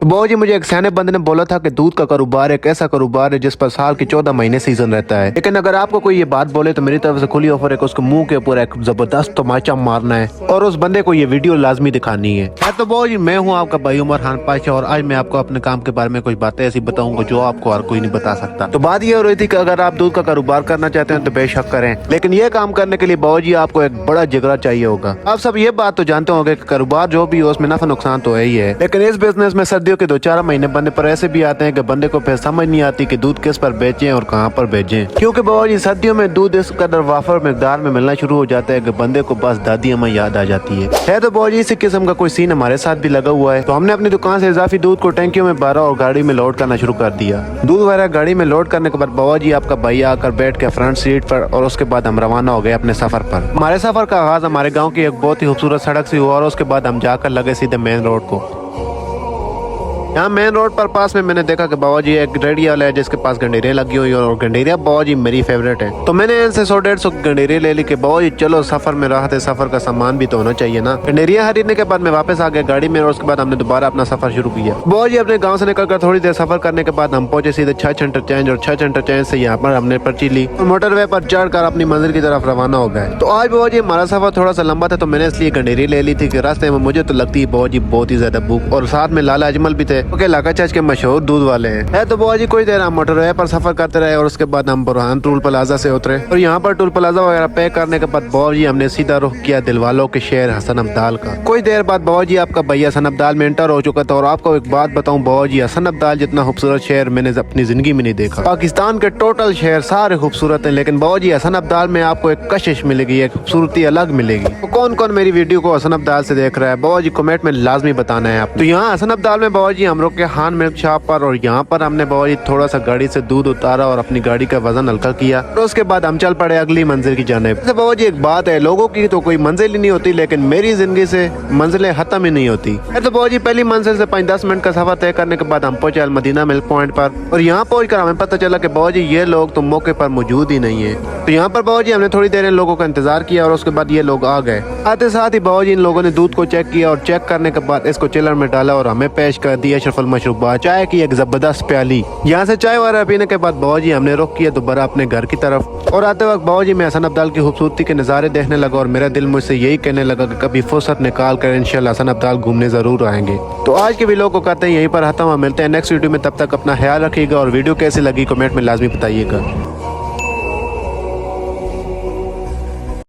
तो बाबू जी मुझे एक सयाने बंदे ने बोला था कि दूध का कारोबार एक ऐसा कारोबार है जिस पर साल के 14 महीने सीजन रहता है। लेकिन अगर आपको कोई ये बात बोले तो मेरी तरफ से खुली ऑफर है कि उसके मुंह के ऊपर एक जबरदस्त तमाचा मारना है और उस बंदे को ये वीडियो लाजमी दिखानी है। तो बाबू जी मैं हूँ आपका भाई उमर खान पाशा और आज मैं आपको अपने काम के बारे में कुछ बातें ऐसी बताऊंगा जो आपको हर कोई नहीं बता सकता। तो बात ये हो रही थी कि अगर आप दूध का कारोबार करना चाहते हैं तो बेशक करें, लेकिन ये काम करने के लिए बाबू जी आपको एक बड़ा जिगरा चाहिए होगा। आप सब ये बात तो जानते होंगे कि कारोबार जो भी हो उसमें नफा नुकसान तो है ही है, लेकिन इस बिजनेस में सर्दियों के 2-4 महीने बंदे पर ऐसे भी आते हैं कि बंदे को फिर समझ नहीं आती कि दूध किस पर बेचें और कहाँ पर बेचें, क्योंकि बाबू जी सर्दियों में दूध इस कदर वाफर मिकदार में मिलना शुरू हो जाता है कि बंदे को बस दादी अम्मा याद आ जाती है। तो बाबू जी इसी किस्म का कोई सीन हमारे साथ भी लगा हुआ है। तो हमने अपनी दुकान से इजाफी दूध को टैंकियों में भरा और गाड़ी में लोड करना शुरू कर दिया। दूध वगैरह गाड़ी में लोड करने के बाद बाबू जी आपका भाई आकर बैठ के फ्रंट सीट पर और उसके बाद हम रवाना हो गए अपने सफर पर। हमारे सफर का आगाज हमारे गाँव की एक बहुत ही खूबसूरत सड़क से हुआ और उसके बाद हम जाकर लगे सीधे मेन रोड को। यहाँ मेन रोड पर पास में मैंने देखा कि बाबा जी एक रेडी वाला है जिसके पास गंडेरिया लगी हुई और गंडेरिया बाबा जी मेरी फेवरेट है। तो मैंने इनसे 100-150 गंडेरिया ले ली कि बाबा जी चलो सफर में राहत है, सफर का सामान भी तो होना चाहिए ना। गंडेरिया खरीदने के बाद मैं वापस आ गया गाड़ी में और उसके बाद हमने दोबारा अपना सफर शुरू किया। बाबा जी अपने गाँव से निकलकर थोड़ी देर सफर करने के बाद हम पहुंचे सीधे छछ इंटरचेंज और छछ इंटरचेंज से यहाँ पर हमने पर्ची ली और मोटरवे पर चढ़कर अपनी मंजिल की तरफ रवाना हो गए। तो आज बाबा जी हमारा सफर थोड़ा सा लंबा था तो मैंने इसलिए गंडेरिया ले ली थी कि रास्ते में मुझे तो लगती है बाबा जी बहुत ही ज्यादा भूख और साथ में लाला अजमल भी थे क्योंकि इलाका चच मशहूर दूध वाले हैं। तो बाबा जी कोई देर हम मोटरवे पर सफर करते रहे और उसके बाद हम बुरहान टोल प्लाजा से उतरे और यहाँ पर टोल प्लाजा वगैरह पे करने के बाद बाबा जी हमने सीधा रुख किया दिलवालों के शहर हसन अब्दाल का। कोई देर बाद बाबा जी आपका भैया हसन अब्दाल में एंटर हो चुका था और आपको एक बात बताऊं बाबा जी हसन अब्दाल जितना खूबसूरत शहर मैंने अपनी जिंदगी में नहीं देखा। पाकिस्तान के टोटल शहर सारे खूबसूरत है लेकिन बाबा जी हसन अब्दाल में आपको एक कशिश मिलेगी, एक खूबसूरती अलग मिलेगी। तो कौन कौन मेरी वीडियो को हसन अब्दाल से देख रहा है बाबा जी कमेंट में लाजमी बताना है आप। तो यहाँ हसन अब्दाल में बाबा जी हम रुक के खान मिल्क शॉप पर और यहाँ पर हमने बाबा जी थोड़ा सा गाड़ी से दूध उतारा और अपनी गाड़ी का वजन हल्का किया और उसके बाद हम चल पड़े अगली मंजिल की जाने। बाबा जी एक बात है, लोगों की तो कोई मंजिल ही नहीं होती लेकिन मेरी जिंदगी से मंजिलें खत्म ही नहीं होती। तो बाबा जी पहली मंजिल से 5-10 मिनट का सफर तय करने के बाद हम पहुंचे अल मदीना मिल्क पॉइंट पर और यहाँ पहुंचकर हमें पता चला कि बाबा जी ये लोग तो मौके पर मौजूद ही नहीं है। तो यहाँ पर बाबा जी हमने थोड़ी देर इन लोगों का इंतजार किया और उसके बाद ये लोग आ गए। आते साथ ही बाबा जी इन लोगों ने दूध को चेक किया और चेक करने के बाद इसको चिलर में डाला और हमें पेश कर दिया अशरफुल मशरूबात चाय की एक जबरदस्त प्याली। यहाँ से चाय वगैरह पीने के बाद बाबा जी हमने रुख किया दोबारा अपने घर की तरफ और आते वक्त बाबा जी मैं हसन अब्दाल की खूबसूरती के नज़ारे देखने लगा और मेरा दिल मुझसे यही कहने लगा कि कभी फुर्सत निकाल कर इंशाल्लाह हसन अब्दाल घूमने जरूर आएंगे। तो आज के वीडियो को करते हैं यहीं पर खत्म, मिलते हैं नेक्स्ट वीडियो में। तब तक अपना ख्याल रखिएगा और वीडियो कैसी लगी कमेंट में लाजमी बताइएगा।